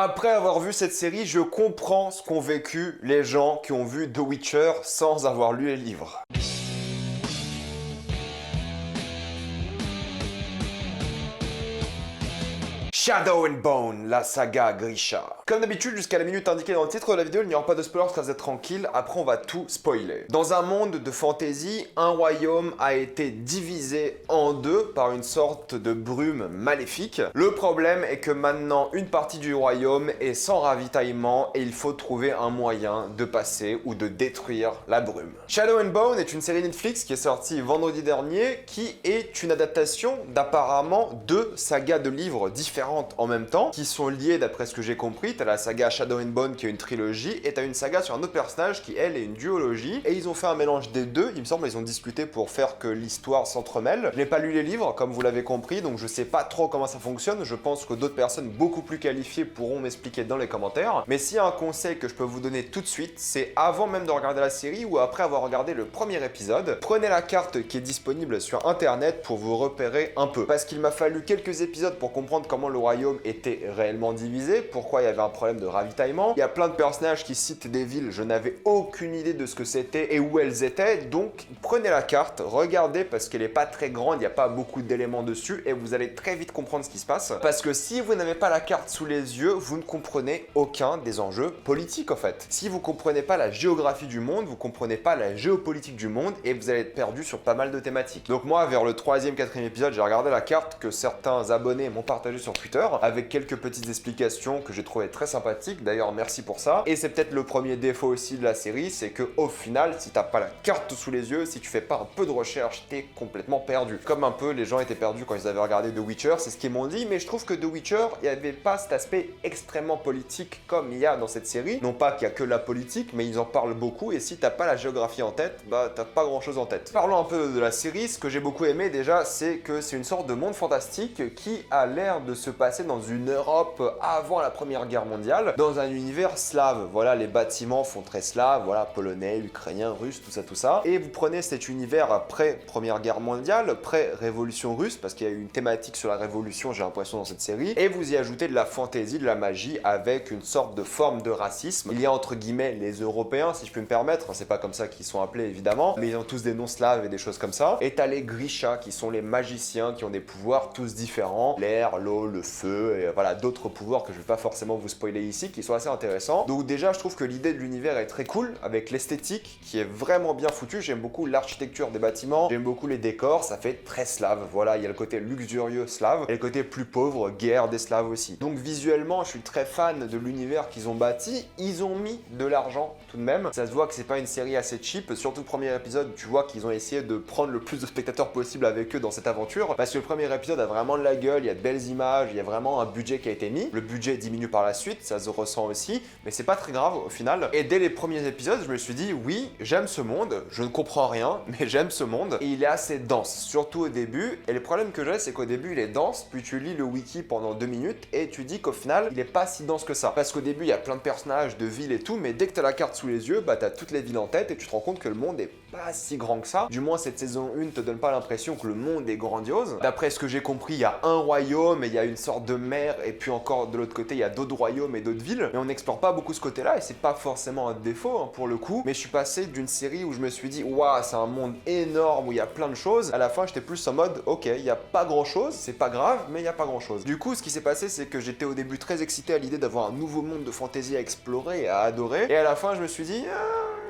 Après avoir vu cette série, je comprends ce qu'ont vécu les gens qui ont vu The Witcher sans avoir lu les livres. Shadow and Bone, la saga Grisha. Comme d'habitude, jusqu'à la minute indiquée dans le titre de la vidéo, il n'y aura pas de spoilers, ça va être tranquille, après on va tout spoiler. Dans un monde de fantasy, un royaume a été divisé en deux par une sorte de brume maléfique. Le problème est que maintenant, une partie du royaume est sans ravitaillement et il faut trouver un moyen de passer ou de détruire la brume. Shadow and Bone est une série Netflix qui est sortie vendredi dernier, qui est une adaptation d'apparemment deux sagas de livres différentes en même temps, qui sont liées d'après ce que j'ai compris. T'as la saga Shadow and Bone qui est une trilogie, et t'as une saga sur un autre personnage qui elle est une duologie, et ils ont fait un mélange des deux, il me semble, ils ont discuté pour faire que l'histoire s'entremêle. Je n'ai pas lu les livres, comme vous l'avez compris, donc je sais pas trop comment ça fonctionne, je pense que d'autres personnes beaucoup plus qualifiées pourront m'expliquer dans les commentaires, mais s'il y a un conseil que je peux vous donner tout de suite, c'est avant même de regarder la série ou après avoir regardé le premier épisode, prenez la carte qui est disponible sur internet pour vous repérer un peu, parce qu'il m'a fallu quelques épisodes pour comprendre comment le royaume était réellement divisé, pourquoi il y avait un problème de ravitaillement. Il y a plein de personnages qui citent des villes, je n'avais aucune idée de ce que c'était et où elles étaient, donc prenez la carte, regardez parce qu'elle n'est pas très grande, il n'y a pas beaucoup d'éléments dessus et vous allez très vite comprendre ce qui se passe, parce que si vous n'avez pas la carte sous les yeux, vous ne comprenez aucun des enjeux politiques en fait. Si vous comprenez pas la géographie du monde, vous comprenez pas la géopolitique du monde et vous allez être perdu sur pas mal de thématiques. Donc moi, vers le 3e, 4e épisode, j'ai regardé la carte que certains abonnés m'ont partagée sur Twitter, avec quelques petites explications que j'ai trouvé très sympathiques, d'ailleurs merci pour ça. Et c'est peut-être le premier défaut aussi de la série, c'est que au final, si t'as pas la carte sous les yeux, si tu fais pas un peu de recherche, t'es complètement perdu. Comme un peu les gens étaient perdus quand ils avaient regardé The Witcher, c'est ce qu'ils m'ont dit, mais je trouve que The Witcher, il n'y avait pas cet aspect extrêmement politique comme il y a dans cette série. Non pas qu'il y a que la politique, mais ils en parlent beaucoup, et si t'as pas la géographie en tête, bah t'as pas grand chose en tête. Parlons un peu de la série, ce que j'ai beaucoup aimé déjà, c'est que c'est une sorte de monde fantastique qui a l'air de se passer dans une Europe avant la Première Guerre mondiale, dans un univers slave. Voilà, les bâtiments font très slave, voilà, polonais, ukrainien, russe, tout ça. Et vous prenez cet univers après Première Guerre mondiale, pré-révolution russe, parce qu'il y a eu une thématique sur la révolution, j'ai l'impression, dans cette série, et vous y ajoutez de la fantaisie, de la magie, avec une sorte de forme de racisme. Il y a entre guillemets les Européens, si je puis me permettre, c'est pas comme ça qu'ils sont appelés évidemment, mais ils ont tous des noms slaves et des choses comme ça. Et t'as les Grisha, qui sont les magiciens, qui ont des pouvoirs tous différents, l'air, l'eau, le feu, et voilà, d'autres pouvoirs que je vais pas forcément vous spoiler ici, qui sont assez intéressants. Donc déjà, je trouve que l'idée de l'univers est très cool, avec l'esthétique qui est vraiment bien foutue. J'aime beaucoup l'architecture des bâtiments, j'aime beaucoup les décors, ça fait très slave. Voilà, il y a le côté luxurieux slave, et le côté plus pauvre, guerre des slaves aussi. Donc visuellement, je suis très fan de l'univers qu'ils ont bâti. Ils ont mis de l'argent tout de même. Ça se voit que c'est pas une série assez cheap, surtout le premier épisode, tu vois qu'ils ont essayé de prendre le plus de spectateurs possible avec eux dans cette aventure, parce que le premier épisode a vraiment de la gueule, il y a de belles images, il y a vraiment un budget qui a été mis. Le budget diminue par la suite, ça se ressent aussi, mais c'est pas très grave au final. Et dès les premiers épisodes, je me suis dit, oui, j'aime ce monde, je ne comprends rien, mais j'aime ce monde, et il est assez dense, surtout au début. Et le problème que j'ai, c'est qu'au début, il est dense, puis tu lis le wiki pendant 2 minutes, et tu dis qu'au final, il est pas si dense que ça. Parce qu'au début, il y a plein de personnages, de villes et tout, mais dès que t'as la carte sous les yeux, bah t'as toutes les villes en tête, et tu te rends compte que le monde est pas si grand que ça. Du moins, cette saison 1 te donne pas l'impression que le monde est grandiose. D'après ce que j'ai compris, il y a un royaume, et il y a une sorte de mer, et puis encore de l'autre côté, il y a d'autres royaumes et d'autres villes, mais on n'explore pas beaucoup ce côté-là, et c'est pas forcément un défaut hein, pour le coup, mais je suis passé d'une série où je me suis dit, waouh, c'est un monde énorme où il y a plein de choses, à la fin j'étais plus en mode, ok, il y a pas grand-chose, c'est pas grave, mais il y a pas grand-chose. Du coup, ce qui s'est passé, c'est que j'étais au début très excité à l'idée d'avoir un nouveau monde de fantasy à explorer et à adorer, et à la fin je me suis dit,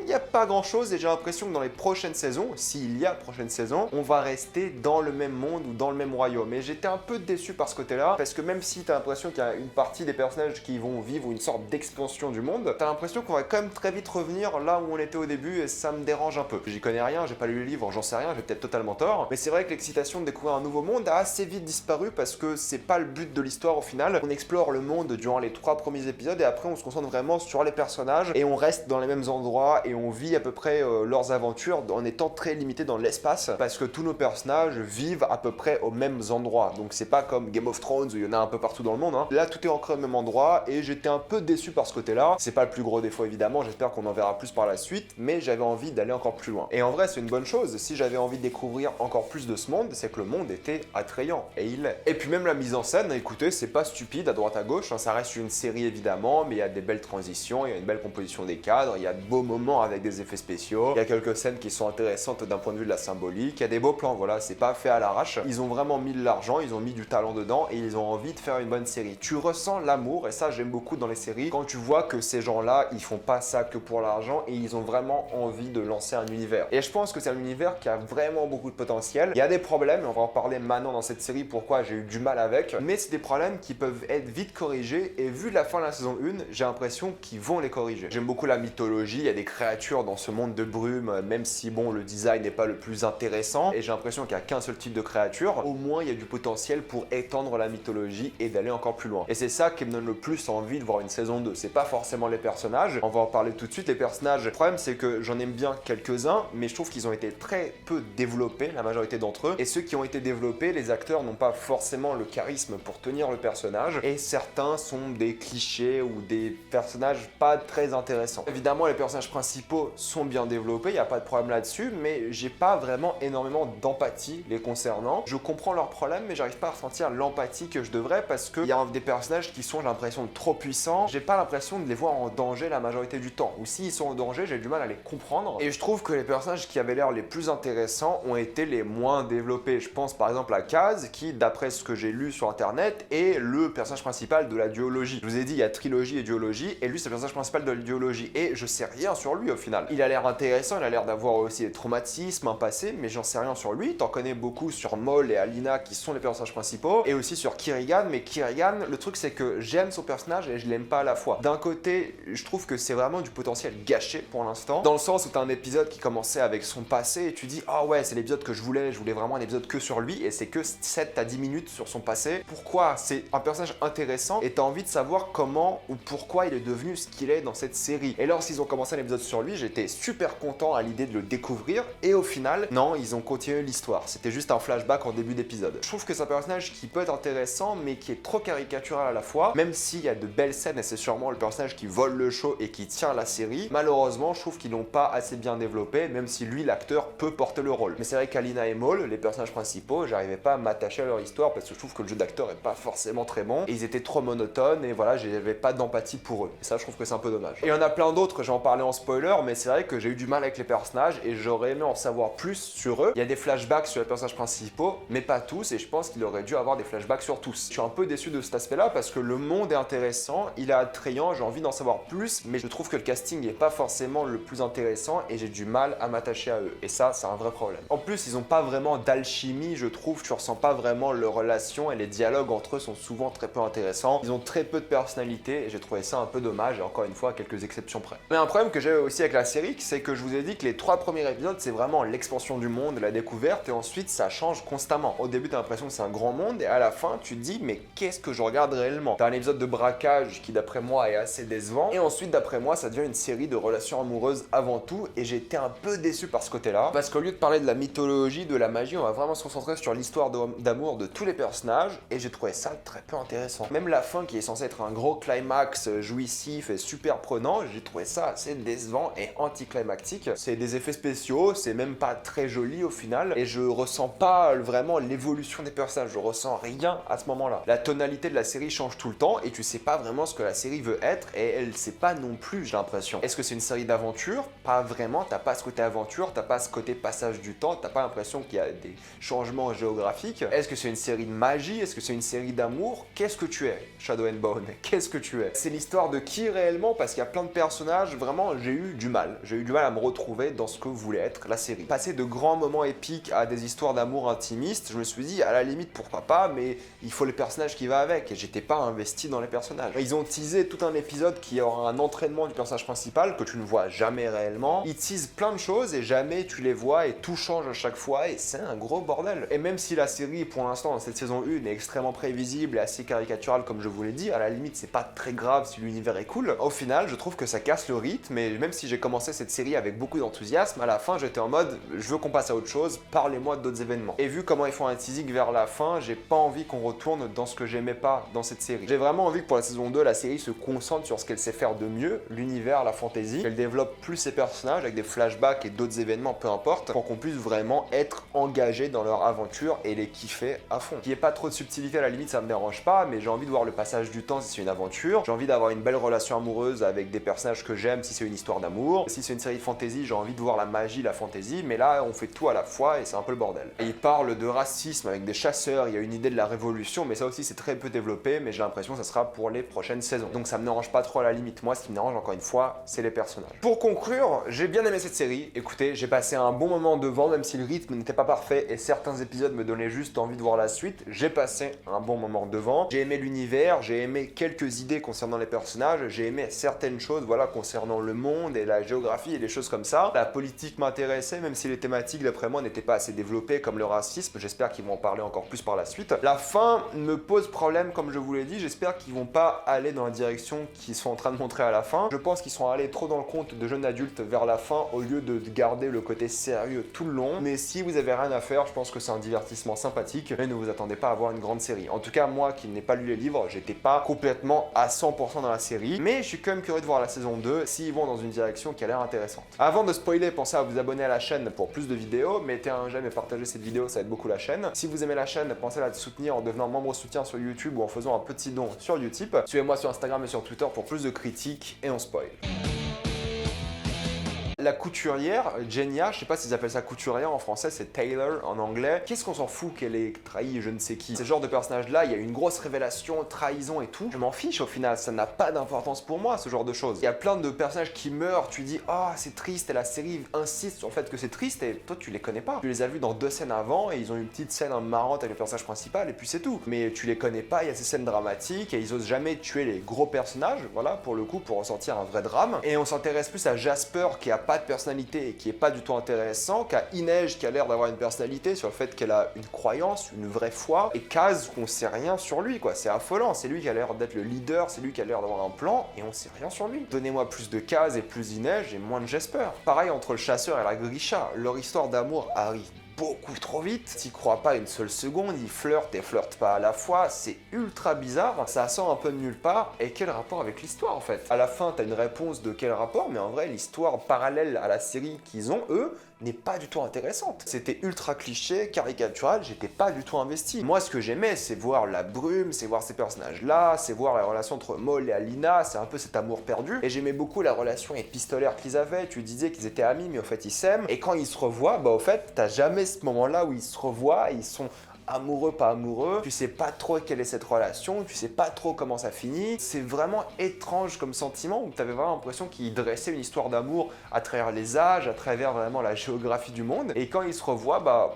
il n'y a pas grand chose, et j'ai l'impression que dans les prochaines saisons, s'il y a prochaine saison, on va rester dans le même monde ou dans le même royaume. Et j'étais un peu déçu par ce côté-là, parce que même si t'as l'impression qu'il y a une partie des personnages qui vont vivre une sorte d'expansion du monde, t'as l'impression qu'on va quand même très vite revenir là où on était au début, et ça me dérange un peu. J'y connais rien, j'ai pas lu les livres, j'en sais rien, j'ai peut-être totalement tort, mais c'est vrai que l'excitation de découvrir un nouveau monde a assez vite disparu, parce que c'est pas le but de l'histoire au final. On explore le monde durant les 3 premiers épisodes, et après on se concentre vraiment sur les personnages, et on reste dans les mêmes endroits, et et on vit à peu près leurs aventures en étant très limité dans l'espace parce que tous nos personnages vivent à peu près aux mêmes endroits. Donc c'est pas comme Game of Thrones où il y en a un peu partout dans le monde, hein. Là tout est ancré au même endroit et j'étais un peu déçu par ce côté-là. C'est pas le plus gros défaut évidemment, j'espère qu'on en verra plus par la suite, mais j'avais envie d'aller encore plus loin. Et en vrai c'est une bonne chose, si j'avais envie de découvrir encore plus de ce monde, c'est que le monde était attrayant, et il l'est. Et puis même la mise en scène, écoutez, c'est pas stupide à droite à gauche, hein, ça reste une série évidemment, mais il y a des belles transitions, il y a une belle composition des cadres, il y a de beaux moments avec des effets spéciaux, il y a quelques scènes qui sont intéressantes d'un point de vue de la symbolique, il y a des beaux plans, voilà, c'est pas fait à l'arrache, ils ont vraiment mis de l'argent, ils ont mis du talent dedans, et ils ont envie de faire une bonne série. Tu ressens l'amour, et ça j'aime beaucoup dans les séries, quand tu vois que ces gens-là, ils font pas ça que pour l'argent, et ils ont vraiment envie de lancer un univers. Et je pense que c'est un univers qui a vraiment beaucoup de potentiel. Il y a des problèmes, et on va en parler maintenant dans cette série, pourquoi j'ai eu du mal avec, mais c'est des problèmes qui peuvent être vite corrigés, et vu la fin de la saison 1, j'ai l'impression qu'ils vont les corriger. J'aime beaucoup la mythologie, il y a des créatures dans ce monde de brume, même si bon, le design n'est pas le plus intéressant, et j'ai l'impression qu'il n'y a qu'un seul type de créature, au moins il y a du potentiel pour étendre la mythologie et d'aller encore plus loin. Et c'est ça qui me donne le plus envie de voir une saison 2. C'est pas forcément les personnages, on va en parler tout de suite, les personnages. Le problème c'est que j'en aime bien quelques-uns, mais je trouve qu'ils ont été très peu développés, la majorité d'entre eux, et ceux qui ont été développés, les acteurs n'ont pas forcément le charisme pour tenir le personnage, et certains sont des clichés ou des personnages pas très intéressants. Évidemment les personnages principaux sont bien développés, il n'y a pas de problème là-dessus, mais j'ai pas vraiment énormément d'empathie les concernant. Je comprends leurs problèmes, mais j'arrive pas à ressentir l'empathie que je devrais parce qu'il y a des personnages qui sont, j'ai l'impression, trop puissants. J'ai pas l'impression de les voir en danger la majorité du temps. Ou s'ils sont en danger, j'ai du mal à les comprendre. Et je trouve que les personnages qui avaient l'air les plus intéressants ont été les moins développés. Je pense par exemple à Kaz, qui, d'après ce que j'ai lu sur internet, est le personnage principal de la duologie. Je vous ai dit, il y a trilogie et duologie, et lui c'est le personnage principal de la duologie. Et je sais rien sur lui au final. Il a l'air intéressant, il a l'air d'avoir aussi des traumatismes, un passé, mais j'en sais rien sur lui. T'en connais beaucoup sur Maul et Alina qui sont les personnages principaux, et aussi sur Kirigan, mais Kirigan, le truc c'est que j'aime son personnage et je l'aime pas à la fois. D'un côté, je trouve que c'est vraiment du potentiel gâché pour l'instant, dans le sens où t'as un épisode qui commençait avec son passé et tu dis ah ouais c'est l'épisode que je voulais vraiment un épisode que sur lui, et c'est que 7 à 10 minutes sur son passé. Pourquoi? C'est un personnage intéressant et t'as envie de savoir comment ou pourquoi il est devenu ce qu'il est dans cette série. Et lorsqu'ils ont commencé un épisode sur lui, j'étais super content à l'idée de le découvrir, et au final, non, ils ont continué l'histoire. C'était juste un flashback en début d'épisode. Je trouve que c'est un personnage qui peut être intéressant, mais qui est trop caricatural à la fois, même s'il y a de belles scènes, et c'est sûrement le personnage qui vole le show et qui tient la série. Malheureusement, je trouve qu'ils l'ont pas assez bien développé, même si lui, l'acteur, peut porter le rôle. Mais c'est vrai qu'Alina et Maul, les personnages principaux, j'arrivais pas à m'attacher à leur histoire parce que je trouve que le jeu d'acteur est pas forcément très bon, et ils étaient trop monotones, et voilà, j'avais pas d'empathie pour eux. Et ça, je trouve que c'est un peu dommage. Et il y en a plein d'autres, j'en parlais en spoiler, mais c'est vrai que j'ai eu du mal avec les personnages, et j'aurais aimé en savoir plus sur eux. Il y a des flashbacks sur les personnages principaux, mais pas tous, et je pense qu'il aurait dû avoir des flashbacks sur tous. Je suis un peu déçu de cet aspect-là parce que le monde est intéressant, il est attrayant, j'ai envie d'en savoir plus, mais je trouve que le casting n'est pas forcément le plus intéressant et j'ai du mal à m'attacher à eux. Et ça, c'est un vrai problème. En plus, ils ont pas vraiment d'alchimie, je trouve, tu ressens pas vraiment leur relation et les dialogues entre eux sont souvent très peu intéressants. Ils ont très peu de personnalité et j'ai trouvé ça un peu dommage, et encore une fois, à quelques exceptions près. Mais un problème que j'ai aussi avec la série, c'est que je vous ai dit que les 3 premiers épisodes, c'est vraiment l'expansion du monde, la découverte, et ensuite ça change constamment. Au début, t'as l'impression que c'est un grand monde, et à la fin, tu te dis, mais qu'est-ce que je regarde réellement? T'as un épisode de braquage qui, d'après moi, est assez décevant, et ensuite, d'après moi, ça devient une série de relations amoureuses avant tout, et j'ai été un peu déçu par ce côté-là, parce qu'au lieu de parler de la mythologie, de la magie, on va vraiment se concentrer sur l'histoire d'amour de tous les personnages, et j'ai trouvé ça très peu intéressant. Même la fin, qui est censée être un gros climax jouissif et super prenant, j'ai trouvé ça assez décevant et anticlimactique. C'est des effets spéciaux, c'est même pas très joli au final, et je ressens pas vraiment l'évolution des personnages, je ressens rien à ce moment-là. La tonalité de la série change tout le temps, et tu sais pas vraiment ce que la série veut être, et elle sait pas non plus, j'ai l'impression. Est-ce que c'est une série d'aventure? Pas vraiment, t'as pas ce côté aventure, t'as pas ce côté passage du temps, t'as pas l'impression qu'il y a des changements géographiques. Est-ce que c'est une série de magie? Est-ce que c'est une série d'amour? Qu'est-ce que tu es, Shadow and Bone? Qu'est-ce que tu es? C'est l'histoire de qui réellement? Parce qu'il y a plein de personnages, vraiment, j'ai eu du mal. J'ai eu du mal à me retrouver dans ce que voulait être la série. Passer de grands moments épiques à des histoires d'amour intimistes, je me suis dit, à la limite, pourquoi pas, mais il faut les personnages qui va avec, et j'étais pas investi dans les personnages. Ils ont teasé tout un épisode qui aura un entraînement du personnage principal, que tu ne vois jamais réellement. Ils teasent plein de choses, et jamais tu les vois, et tout change à chaque fois, et c'est un gros bordel. Et même si la série, pour l'instant, dans cette saison 1, est extrêmement prévisible et assez caricaturale, comme je vous l'ai dit, à la limite, c'est pas très grave si l'univers est cool. Au final, je trouve que ça casse le rythme, et même si si j'ai commencé cette série avec beaucoup d'enthousiasme, à la fin j'étais en mode je veux qu'on passe à autre chose, parlez-moi d'autres événements. Et vu comment ils font un teasing vers la fin, j'ai pas envie qu'on retourne dans ce que j'aimais pas dans cette série. J'ai vraiment envie que pour la saison 2, la série se concentre sur ce qu'elle sait faire de mieux, l'univers, la fantasy, qu'elle développe plus ses personnages avec des flashbacks et d'autres événements, peu importe, pour qu'on puisse vraiment être engagé dans leur aventure et les kiffer à fond. Qu'il n'y ait pas trop de subtilité, à la limite ça me dérange pas, mais j'ai envie de voir le passage du temps si c'est une aventure, j'ai envie d'avoir une belle relation amoureuse avec des personnages que j'aime si c'est une histoire d'amour, si c'est une série de fantasy, j'ai envie de voir la magie, la fantasy, mais là on fait tout à la fois et c'est un peu le bordel. Et il parle de racisme avec des chasseurs, il y a une idée de la révolution, mais ça aussi c'est très peu développé, mais j'ai l'impression que ça sera pour les prochaines saisons. Donc ça me dérange pas trop à la limite. Moi ce qui me dérange encore une fois, c'est les personnages. Pour conclure, j'ai bien aimé cette série. Écoutez, j'ai passé un bon moment devant, même si le rythme n'était pas parfait et certains épisodes me donnaient juste envie de voir la suite, j'ai passé un bon moment devant. J'ai aimé l'univers, j'ai aimé quelques idées concernant les personnages, j'ai aimé certaines choses, voilà, concernant le monde et la géographie et les choses comme ça. La politique m'intéressait, même si les thématiques d'après moi n'étaient pas assez développées comme le racisme. J'espère qu'ils vont en parler encore plus par la suite. La fin me pose problème, comme je vous l'ai dit. J'espère qu'ils vont pas aller dans la direction qu'ils sont en train de montrer à la fin. Je pense qu'ils sont allés trop dans le conte de jeunes adultes vers la fin au lieu de garder le côté sérieux tout le long. Mais si vous avez rien à faire, je pense que c'est un divertissement sympathique, mais ne vous attendez pas à voir une grande série. En tout cas, moi qui n'ai pas lu les livres, j'étais pas complètement à 100% dans la série, mais je suis quand même curieux de voir la saison 2 s'ils vont dans une direction qui a l'air intéressante. Avant de spoiler, pensez à vous abonner à la chaîne pour plus de vidéos, mettez un j'aime et partagez cette vidéo, ça aide beaucoup la chaîne. Si vous aimez la chaîne, pensez à la soutenir en devenant membre soutien sur YouTube ou en faisant un petit don sur Utip. Suivez-moi sur Instagram et sur Twitter pour plus de critiques et on spoil. La couturière, Genya, je sais pas s'ils appellent ça couturière en français, c'est Taylor en anglais. Qu'est-ce qu'on s'en fout qu'elle ait trahi je ne sais qui? Ce genre de personnage-là, il y a une grosse révélation, trahison et tout. Je m'en fiche au final, ça n'a pas d'importance pour moi, ce genre de choses. Il y a plein de personnages qui meurent, tu dis « Ah, c'est triste » et la série insiste sur le fait que c'est triste et toi tu les connais pas. Tu les as vus dans 2 scènes avant et ils ont une petite scène marrante avec le personnage principal et puis c'est tout. Mais tu les connais pas, il y a ces scènes dramatiques et ils osent jamais tuer les gros personnages, voilà, pour le coup, pour ressortir un vrai drame. Et on s'intéresse plus à Jasper qui a pas de personnalité et qui est pas du tout intéressant, qu'à Inej qui a l'air d'avoir une personnalité sur le fait qu'elle a une croyance, une vraie foi, et Kaz qu'on sait rien sur lui quoi, c'est affolant, c'est lui qui a l'air d'être le leader, c'est lui qui a l'air d'avoir un plan et on sait rien sur lui. Donnez-moi plus de Kaz et plus d'Inej et moins de Jasper. Pareil entre le chasseur et la Grisha, leur histoire d'amour arrive beaucoup trop vite, t'y crois pas une seule seconde, ils flirtent et flirtent pas à la fois, c'est ultra bizarre, ça sort un peu de nulle part, et quel rapport avec l'histoire en fait? À la fin t'as une réponse de quel rapport, mais en vrai l'histoire parallèle à la série qu'ils ont eux, n'est pas du tout intéressante. C'était ultra cliché, caricatural, j'étais pas du tout investi. Moi ce que j'aimais c'est voir la brume, c'est voir ces personnages là, c'est voir la relation entre Maul et Alina, c'est un peu cet amour perdu, et j'aimais beaucoup la relation épistolaire qu'ils avaient, tu disais qu'ils étaient amis mais au fait ils s'aiment, et quand ils se revoient, bah au fait t'as jamais ce moment-là où ils se revoient, ils sont amoureux, pas amoureux, tu sais pas trop quelle est cette relation, tu sais pas trop comment ça finit, c'est vraiment étrange comme sentiment où t'avais vraiment l'impression qu'ils dressaient une histoire d'amour à travers les âges, à travers vraiment la géographie du monde, et quand ils se revoient, bah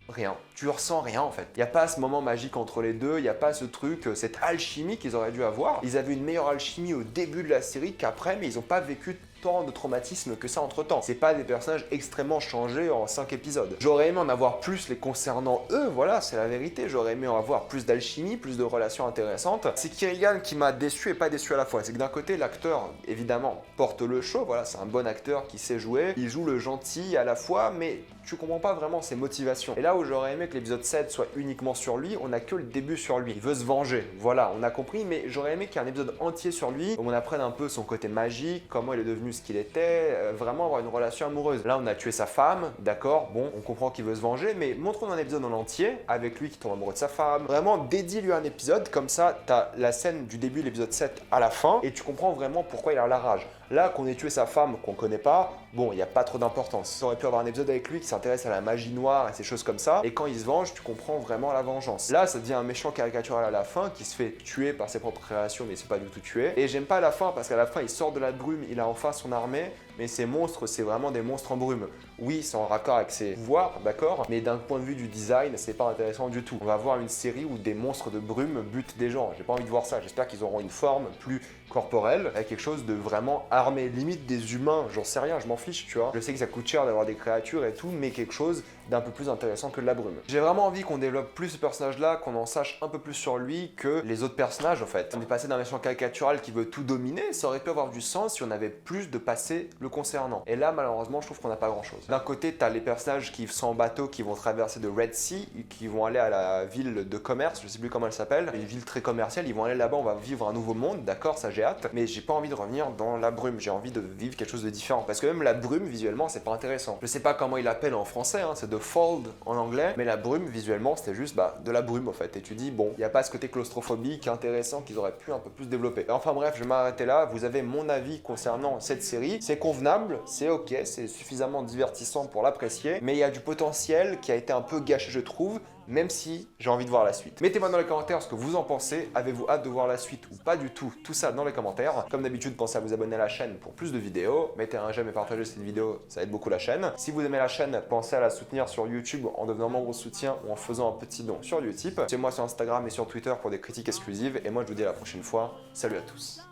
rien, tu ressens rien en fait. Il n'y a pas ce moment magique entre les deux, il n'y a pas ce truc, cette alchimie qu'ils auraient dû avoir. Ils avaient une meilleure alchimie au début de la série qu'après, mais ils n'ont pas vécu tant de traumatisme que ça entre temps. C'est pas des personnages extrêmement changés en 5 épisodes. J'aurais aimé en avoir plus les concernant eux, voilà, c'est la vérité. J'aurais aimé en avoir plus d'alchimie, plus de relations intéressantes. C'est Kirigan qui m'a déçu et pas déçu à la fois. C'est que d'un côté, l'acteur, évidemment, porte le show, voilà, c'est un bon acteur qui sait jouer. Il joue le gentil à la fois, mais tu comprends pas vraiment ses motivations. Et là où j'aurais aimé que l'épisode 7 soit uniquement sur lui, on a que le début sur lui. Il veut se venger, voilà, on a compris, mais j'aurais aimé qu'il y ait un épisode entier sur lui, où on apprenne un peu son côté magique, comment il est devenu ce qu'il était, vraiment avoir une relation amoureuse. Là, on a tué sa femme, d'accord, bon, on comprend qu'il veut se venger, mais montre-nous un épisode en entier, avec lui qui tombe amoureux de sa femme. Vraiment, dédie-lui un épisode, comme ça, t'as la scène du début de l'épisode 7 à la fin, et tu comprends vraiment pourquoi il a la rage. Là, qu'on ait tué sa femme, qu'on connaît pas, bon, il n'y a pas trop d'importance. Ça aurait pu avoir un épisode avec lui qui s'intéresse à la magie noire et ces choses comme ça, et quand il se venge, tu comprends vraiment la vengeance. Là, ça devient un méchant caricatural à la fin, qui se fait tuer par ses propres créations, mais c'est pas du tout tué. Et j'aime pas la fin, parce qu'à la fin, il sort de la brume, il a enfin son armée, mais ces monstres, c'est vraiment des monstres en brume. Oui, c'est en raccord avec ses pouvoirs, d'accord, mais d'un point de vue du design, c'est pas intéressant du tout. On va voir une série où des monstres de brume butent des gens. J'ai pas envie de voir ça. J'espère qu'ils auront une forme plus corporelle, avec quelque chose de vraiment armé, limite des humains. J'en sais rien, je m'en fiche, tu vois. Je sais que ça coûte cher d'avoir des créatures et tout, mais quelque chose d'un peu plus intéressant que la brume. J'ai vraiment envie qu'on développe plus ce personnage-là, qu'on en sache un peu plus sur lui que les autres personnages en fait. On est passé d'un méchant caricatural qui veut tout dominer, ça aurait pu avoir du sens si on avait plus de passé le concernant. Et là, malheureusement, je trouve qu'on n'a pas grand-chose. D'un côté, t'as les personnages qui sont en bateau, qui vont traverser de Red Sea, qui vont aller à la ville de commerce, je sais plus comment elle s'appelle, une ville très commerciale, ils vont aller là-bas, on va vivre un nouveau monde, d'accord, ça j'ai hâte, mais j'ai pas envie de revenir dans la brume, j'ai envie de vivre quelque chose de différent, parce que même la brume, visuellement, c'est pas intéressant. Je sais pas comment il l'appelle en français, hein, c'est The Fold en anglais, mais la brume, visuellement, c'était juste de la brume en fait, et tu dis, bon, il n'y a pas ce côté claustrophobique intéressant qu'ils auraient pu un peu plus développer. Enfin bref, je vais m'arrêter là, vous avez mon avis concernant cette série, c'est convenable, c'est ok, c'est suffisamment divertissant pour l'apprécier, mais il y a du potentiel qui a été un peu gâché je trouve, même si j'ai envie de voir la suite. Mettez-moi dans les commentaires ce que vous en pensez, avez-vous hâte de voir la suite ou pas du tout, tout ça dans les commentaires. Comme d'habitude, pensez à vous abonner à la chaîne pour plus de vidéos, mettez un j'aime et partagez cette vidéo, ça aide beaucoup la chaîne. Si vous aimez la chaîne, pensez à la soutenir sur YouTube en devenant membre de soutien ou en faisant un petit don sur Utip. Suivez-moi sur Instagram et sur Twitter pour des critiques exclusives, et moi je vous dis à la prochaine fois, salut à tous.